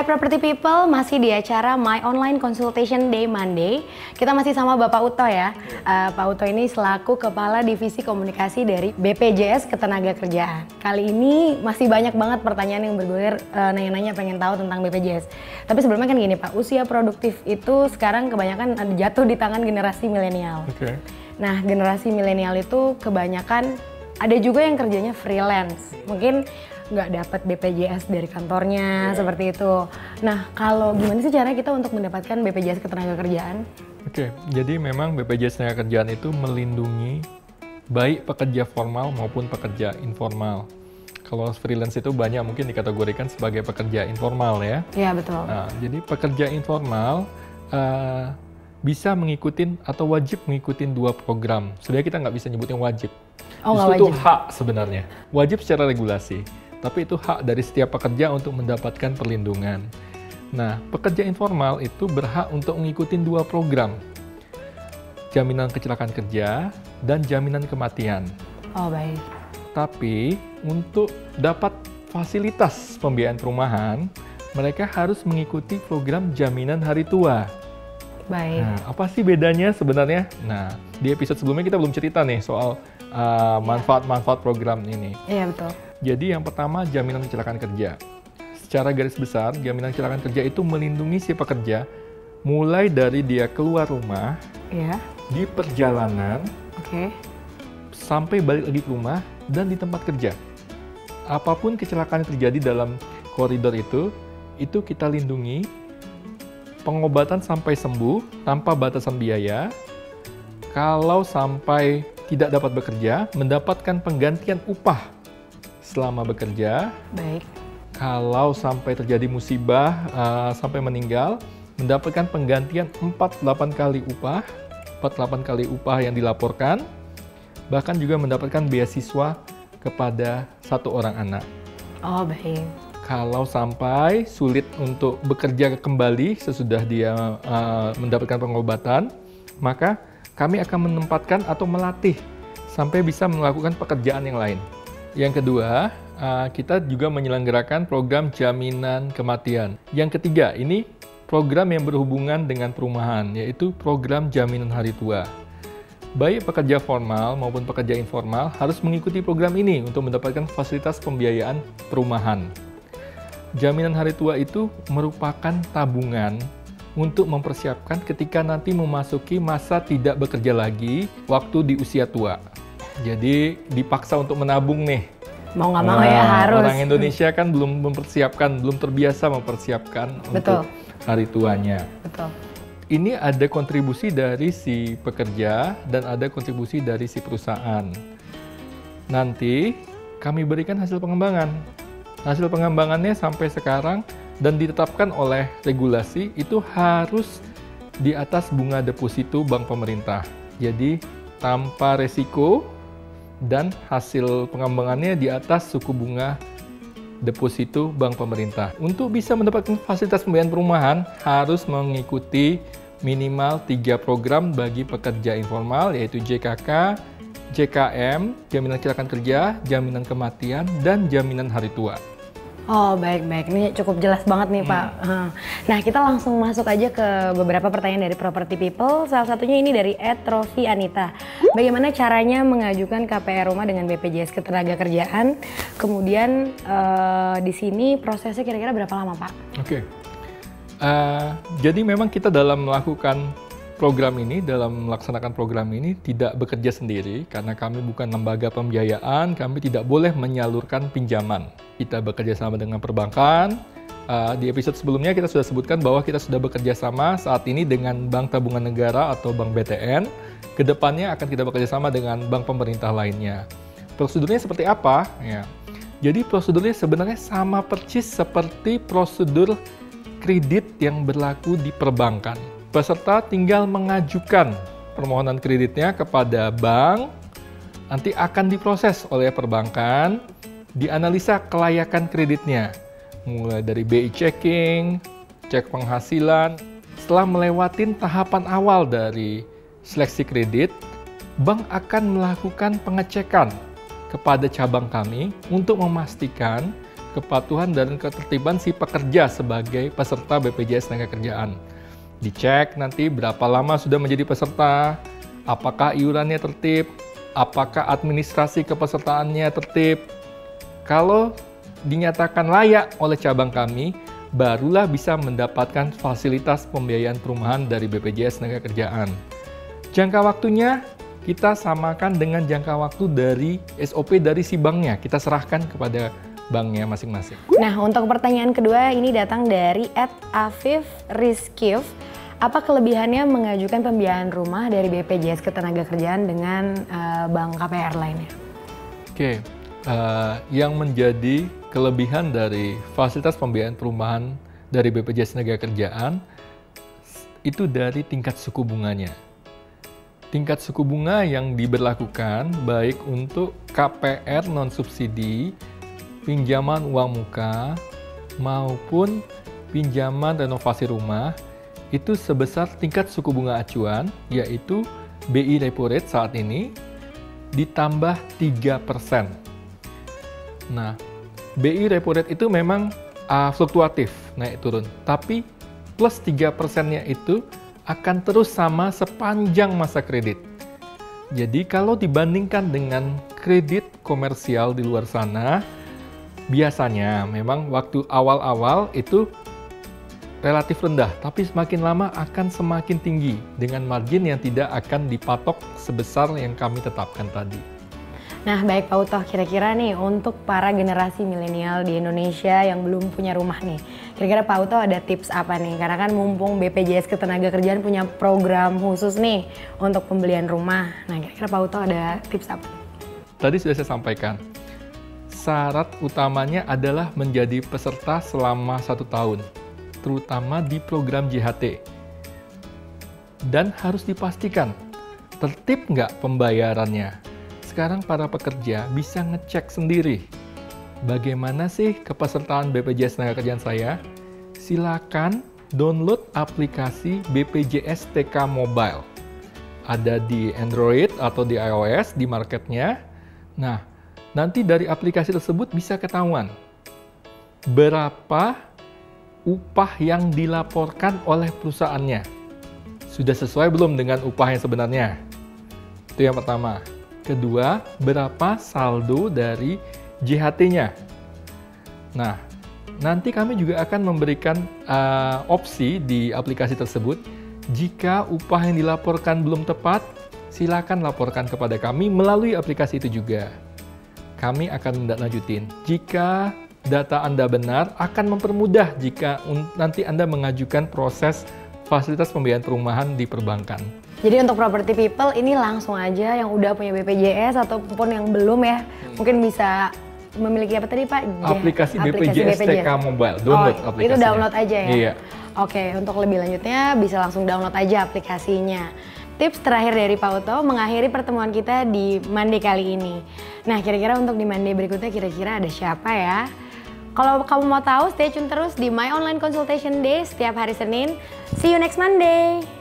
Hai Property People, masih di acara My Online Consultation Day Monday. Kita masih sama Bapak Uto ya. Pak Uto ini selaku Kepala Divisi Komunikasi dari BPJS Ketenagakerjaan. Kali ini masih banyak banget pertanyaan yang bergulir, nanya-nanya pengen tahu tentang BPJS. Tapi sebelumnya kan gini Pak, usia produktif itu sekarang kebanyakan jatuh di tangan generasi milenial. Nah, generasi milenial itu kebanyakan ada juga yang kerjanya freelance. Mungkin nggak dapat BPJS dari kantornya, seperti itu. Nah, kalau gimana sih caranya kita untuk mendapatkan BPJS Ketenagakerjaan? Jadi memang BPJS Ketenagakerjaan itu melindungi baik pekerja formal maupun pekerja informal. Kalau freelance itu banyak mungkin dikategorikan sebagai pekerja informal ya. Iya, betul. Nah, jadi pekerja informal bisa mengikuti atau wajib mengikuti 2 program. Sebenarnya kita nggak bisa nyebutin wajib. Justru itu hak sebenarnya. Wajib secara regulasi. Tapi itu hak dari setiap pekerja untuk mendapatkan perlindungan. Nah, pekerja informal itu berhak untuk mengikuti 2 program. Jaminan kecelakaan kerja dan jaminan kematian. Oh, baik. Tapi untuk dapat fasilitas pembiayaan perumahan, mereka harus mengikuti program jaminan hari tua. Baik. Nah, apa sih bedanya sebenarnya? Nah, di episode sebelumnya kita belum cerita nih soal manfaat-manfaat program ini. Iya, betul. Jadi yang pertama, jaminan kecelakaan kerja. Secara garis besar, jaminan kecelakaan kerja itu melindungi si pekerja mulai dari dia keluar rumah, di perjalanan, sampai balik lagi ke rumah, dan di tempat kerja. Apapun kecelakaan yang terjadi dalam koridor itu kita lindungi, pengobatan sampai sembuh tanpa batasan biaya. Kalau sampai tidak dapat bekerja, mendapatkan penggantian upah selama bekerja. Baik. Kalau sampai terjadi musibah sampai meninggal, mendapatkan penggantian 48 kali upah, 48 kali upah yang dilaporkan, bahkan juga mendapatkan beasiswa kepada 1 orang anak. Oh, baik. Kalau sampai sulit untuk bekerja kembali sesudah dia mendapatkan pengobatan, maka kami akan menempatkan atau melatih sampai bisa melakukan pekerjaan yang lain. Yang kedua, kita juga menyelenggarakan program jaminan kematian. Yang ketiga, ini program yang berhubungan dengan perumahan, yaitu program jaminan hari tua. Baik pekerja formal maupun pekerja informal harus mengikuti program ini untuk mendapatkan fasilitas pembiayaan perumahan. Jaminan hari tua itu merupakan tabungan untuk mempersiapkan ketika nanti memasuki masa tidak bekerja lagi waktu di usia tua. Jadi dipaksa untuk menabung nih. Mau nggak mau ya harus. Orang Indonesia kan belum terbiasa mempersiapkan untuk hari tuanya. Betul. Ini ada kontribusi dari si pekerja dan ada kontribusi dari si perusahaan. Nanti kami berikan hasil pengembangan. Hasil pengembangannya sampai sekarang dan ditetapkan oleh regulasi itu harus di atas bunga deposito bank pemerintah. Jadi tanpa resiko dan hasil pengembangannya di atas suku bunga deposito bank pemerintah. Untuk bisa mendapatkan fasilitas pembiayaan perumahan harus mengikuti minimal 3 program bagi pekerja informal, yaitu JKK, JKM, jaminan kecelakaan kerja, jaminan kematian, dan jaminan hari tua. Oh, baik-baik. Ini cukup jelas banget nih, Pak. Nah, kita langsung masuk aja ke beberapa pertanyaan dari Property People. Salah satunya ini dari @Rofi Anita. Bagaimana caranya mengajukan KPR rumah dengan BPJS Ketenagakerjaan? Kemudian di sini prosesnya kira-kira berapa lama, Pak? Jadi memang kita dalam melakukan program ini, dalam melaksanakan program ini tidak bekerja sendiri karena kami bukan lembaga pembiayaan, kami tidak boleh menyalurkan pinjaman. Kita bekerja sama dengan perbankan. Di episode sebelumnya kita sudah sebutkan bahwa kita sudah bekerja sama saat ini dengan Bank Tabungan Negara atau Bank BTN. Kedepannya akan kita bekerja sama dengan bank pemerintah lainnya. Prosedurnya seperti apa? Ya. Jadi prosedurnya sebenarnya sama persis seperti prosedur kredit yang berlaku di perbankan. Peserta tinggal mengajukan permohonan kreditnya kepada bank, nanti akan diproses oleh perbankan, dianalisa kelayakan kreditnya, mulai dari BI checking, cek penghasilan. Setelah melewati tahapan awal dari seleksi kredit, bank akan melakukan pengecekan kepada cabang kami untuk memastikan kepatuhan dan ketertiban si pekerja sebagai peserta BPJS Tenagakerjaan. Dicek nanti berapa lama sudah menjadi peserta, apakah iurannya tertib, apakah administrasi kepesertaannya tertib. Kalau dinyatakan layak oleh cabang kami, barulah bisa mendapatkan fasilitas pembiayaan perumahan dari BPJS Tenagakerjaan. Jangka waktunya kita samakan dengan jangka waktu dari SOP dari si banknya. Kita serahkan kepada banknya masing-masing. Nah, untuk pertanyaan kedua ini datang dari @afif_rizkif. Apa kelebihannya mengajukan pembiayaan rumah dari BPJS Ketenagakerjaan dengan bank KPR lainnya? Oke, yang menjadi kelebihan dari fasilitas pembiayaan perumahan dari BPJS Tenagakerjaan itu dari tingkat suku bunganya. Tingkat suku bunga yang diberlakukan baik untuk KPR non-subsidi, pinjaman uang muka, maupun pinjaman renovasi rumah, itu sebesar tingkat suku bunga acuan, yaitu BI Repo Rate saat ini, ditambah 3%. Nah, BI Repo Rate itu memang fluktuatif, naik turun. Tapi plus 3%-nya itu akan terus sama sepanjang masa kredit. Jadi kalau dibandingkan dengan kredit komersial di luar sana, biasanya memang waktu awal-awal itu relatif rendah, tapi semakin lama akan semakin tinggi dengan margin yang tidak akan dipatok sebesar yang kami tetapkan tadi. Nah, baik Pak Utoh, kira-kira nih untuk para generasi milenial di Indonesia yang belum punya rumah nih, kira-kira Pak Utoh ada tips apa nih? Karena kan mumpung BPJS Ketenagakerjaan punya program khusus nih untuk pembelian rumah. Nah, kira-kira Pak Utoh ada tips apa? Tadi sudah saya sampaikan, syarat utamanya adalah menjadi peserta selama 1 tahun, terutama di program JHT. Dan harus dipastikan, tertib nggak pembayarannya? Sekarang para pekerja bisa ngecek sendiri. Bagaimana sih kepesertaan BPJS Tenagakerjaan saya? Silakan download aplikasi BPJS TK Mobile. Ada di Android atau di iOS di marketnya. Nah, nanti dari aplikasi tersebut bisa ketahuan berapa upah yang dilaporkan oleh perusahaannya. Sudah sesuai belum dengan upah yang sebenarnya? Itu yang pertama. Kedua, berapa saldo dari JHT-nya. Nah, nanti kami juga akan memberikan opsi di aplikasi tersebut. Jika upah yang dilaporkan belum tepat, silakan laporkan kepada kami melalui aplikasi itu juga. Kami akan menindaklanjutin. Jika data Anda benar, akan mempermudah jika nanti Anda mengajukan proses fasilitas pembiayaan perumahan di perbankan. Jadi untuk property people ini langsung aja yang udah punya BPJS ataupun yang belum ya, mungkin bisa memiliki apa tadi Pak? Aplikasi BPJS TK Mobile, download aplikasinya. Itu download aja ya? Iya. Oke, untuk lebih lanjutnya bisa langsung download aja aplikasinya. Tips terakhir dari Pak Utoh mengakhiri pertemuan kita di Monday kali ini. Nah, kira-kira untuk di Monday berikutnya kira-kira ada siapa ya? Kalau kamu mau tahu, stay tune terus di My Online Consultation Day setiap hari Senin. See you next Monday!